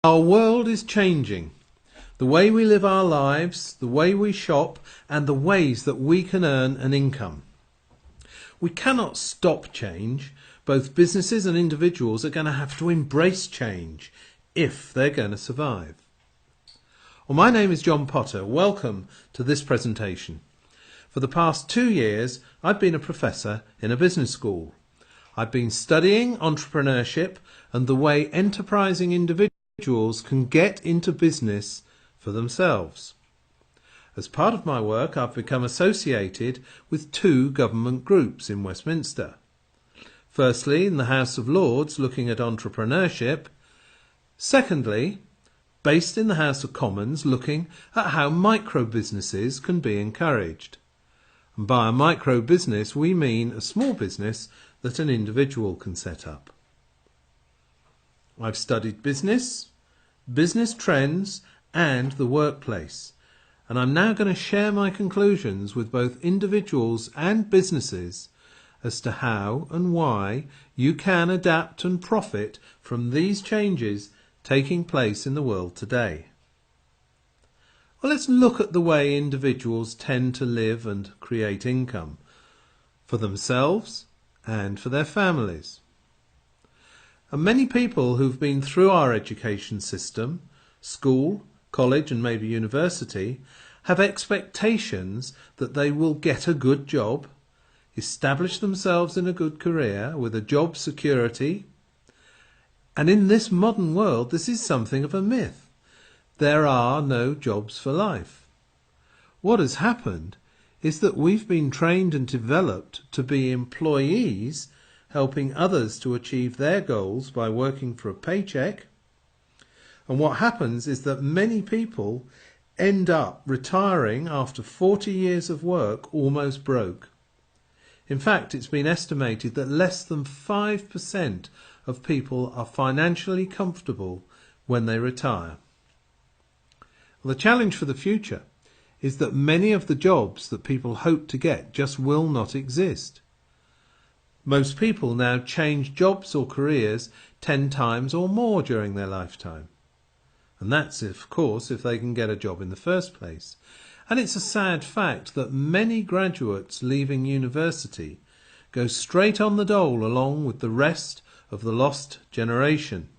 Our world is changing. The way we live our lives, the way we shop, and the ways that we can earn an income. We cannot stop change. Both businesses and individuals are going to have to embrace change if they're going to survive. Well, my name is John Potter. Welcome to this presentation. For the past 2 years, I've been a professor in a business school. I've been studying entrepreneurship and the way enterprising individuals can get into business for themselves. As part of my work, I've become associated with 2 government groups in Westminster. Firstly, in the House of Lords, looking at entrepreneurship. Secondly, based in the House of Commons, looking at how micro businesses can be encouraged. And by a micro business, we mean a small business that an individual can set up. I've studied business trends, and the workplace, and I'm now going to share my conclusions with both individuals and businesses as to how and why you can adapt and profit from these changes taking place in the world today. Well, let's look at the way individuals tend to live and create income for themselves and for their families. And many people who've been through our education system, school, college and maybe university, have expectations that they will get a good job, establish themselves in a good career with a job security. And in this modern world, this is something of a myth. There are no jobs for life. What has happened is that we've been trained and developed to be employees, helping others to achieve their goals by working for a paycheck. And what happens is that many people end up retiring after 40 years of work almost broke. In fact, it's been estimated that less than 5% of people are financially comfortable when they retire. Well, the challenge for the future is that many of the jobs that people hope to get just will not exist. Most people now change jobs or careers 10 times or more during their lifetime. And that's, of course, if they can get a job in the first place. And it's a sad fact that many graduates leaving university go straight on the dole along with the rest of the lost generation.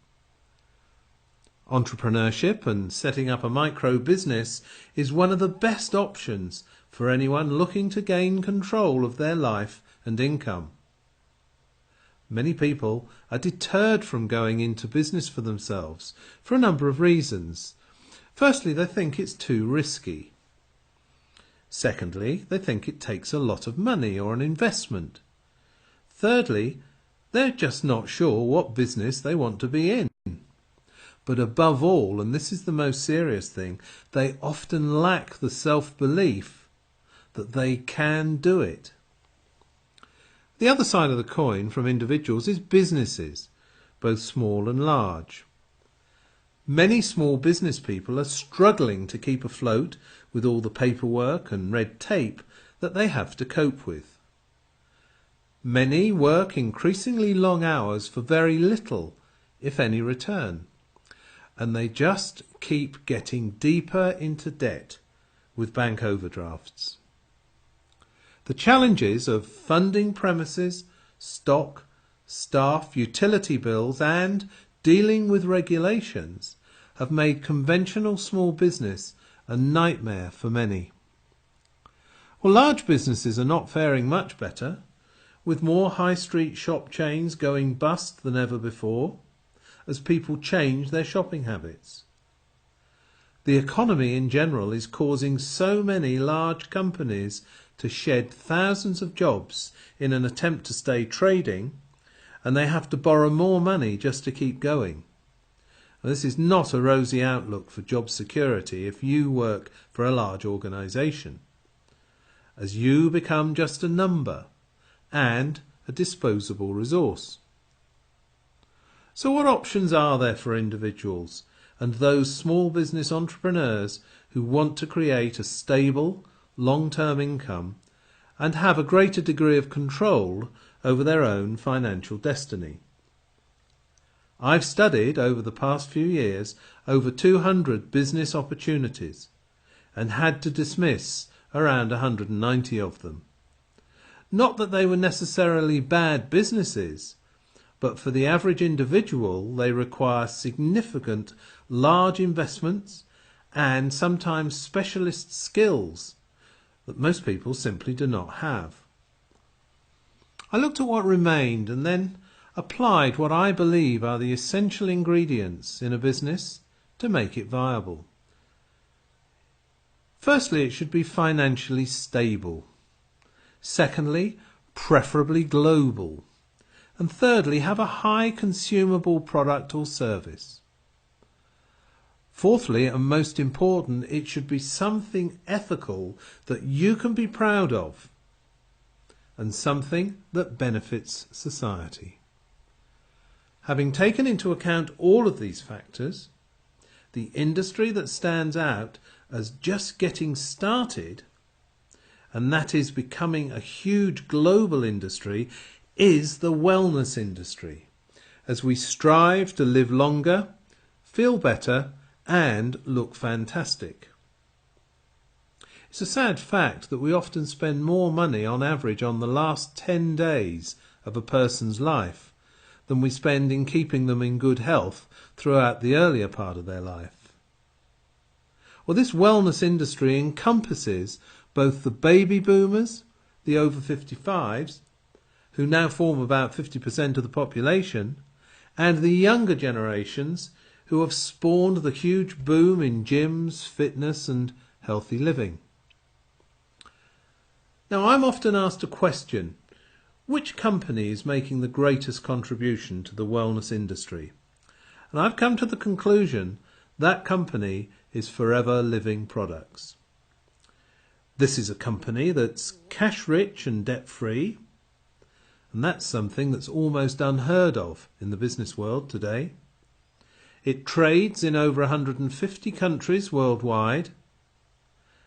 Entrepreneurship and setting up a micro business is one of the best options for anyone looking to gain control of their life and income. Many people are deterred from going into business for themselves for a number of reasons. Firstly, they think it's too risky. Secondly, they think it takes a lot of money or an investment. Thirdly, they're just not sure what business they want to be in. But above all, and this is the most serious thing, they often lack the self-belief that they can do it. The other side of the coin from individuals is businesses, both small and large. Many small business people are struggling to keep afloat with all the paperwork and red tape that they have to cope with. Many work increasingly long hours for very little, if any, return. And they just keep getting deeper into debt with bank overdrafts. The challenges of funding premises, stock, staff, utility bills and dealing with regulations have made conventional small business a nightmare for many. Well, large businesses are not faring much better, with more high street shop chains going bust than ever before as people change their shopping habits. The economy in general is causing so many large companies to shed thousands of jobs in an attempt to stay trading, and they have to borrow more money just to keep going. Now, this is not a rosy outlook for job security if you work for a large organisation, as you become just a number and a disposable resource. So what options are there for individuals and those small business entrepreneurs who want to create a stable, long-term income and have a greater degree of control over their own financial destiny? I've studied over the past few years over 200 business opportunities and had to dismiss around 190 of them. Not that they were necessarily bad businesses, but for the average individual they require significant, large investments and sometimes specialist skills that most people simply do not have. I looked at what remained and then applied what I believe are the essential ingredients in a business to make it viable. Firstly, it should be financially stable. Secondly, preferably global. And thirdly, have a high consumable product or service. Fourthly, and most important, it should be something ethical that you can be proud of and something that benefits society. Having taken into account all of these factors, the industry that stands out as just getting started, and that is becoming a huge global industry, is the wellness industry, as we strive to live longer, feel better, and look fantastic. It's a sad fact that we often spend more money on average on the last 10 days of a person's life than we spend in keeping them in good health throughout the earlier part of their life. Well, this wellness industry encompasses both the baby boomers, the over 55s, who now form about 50% of the population, and the younger generations who have spawned the huge boom in gyms, fitness and healthy living. Now, I'm often asked a question: which company is making the greatest contribution to the wellness industry? And I've come to the conclusion that company is Forever Living Products. This is a company that's cash rich and debt free, and that's something that's almost unheard of in the business world today. It trades in over 150 countries worldwide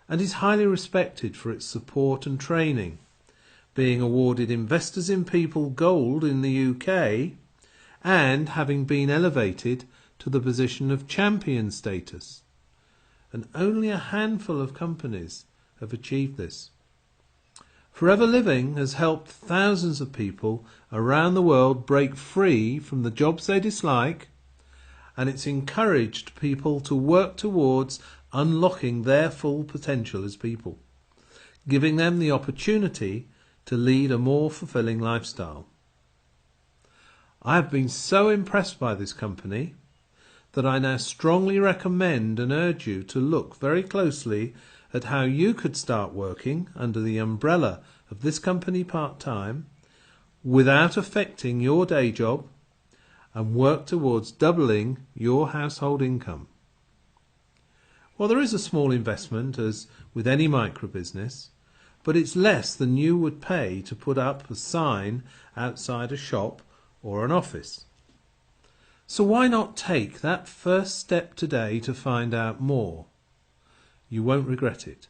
and is highly respected for its support and training, being awarded Investors in People Gold in the UK and having been elevated to the position of champion status. And only a handful of companies have achieved this. Forever Living has helped thousands of people around the world break free from the jobs they dislike, and it's encouraged people to work towards unlocking their full potential as people, giving them the opportunity to lead a more fulfilling lifestyle. I have been so impressed by this company that I now strongly recommend and urge you to look very closely at how you could start working under the umbrella of this company part-time without affecting your day job and work towards doubling your household income. Well, there is a small investment, as with any micro-business, but it's less than you would pay to put up a sign outside a shop or an office. So why not take that first step today to find out more? You won't regret it.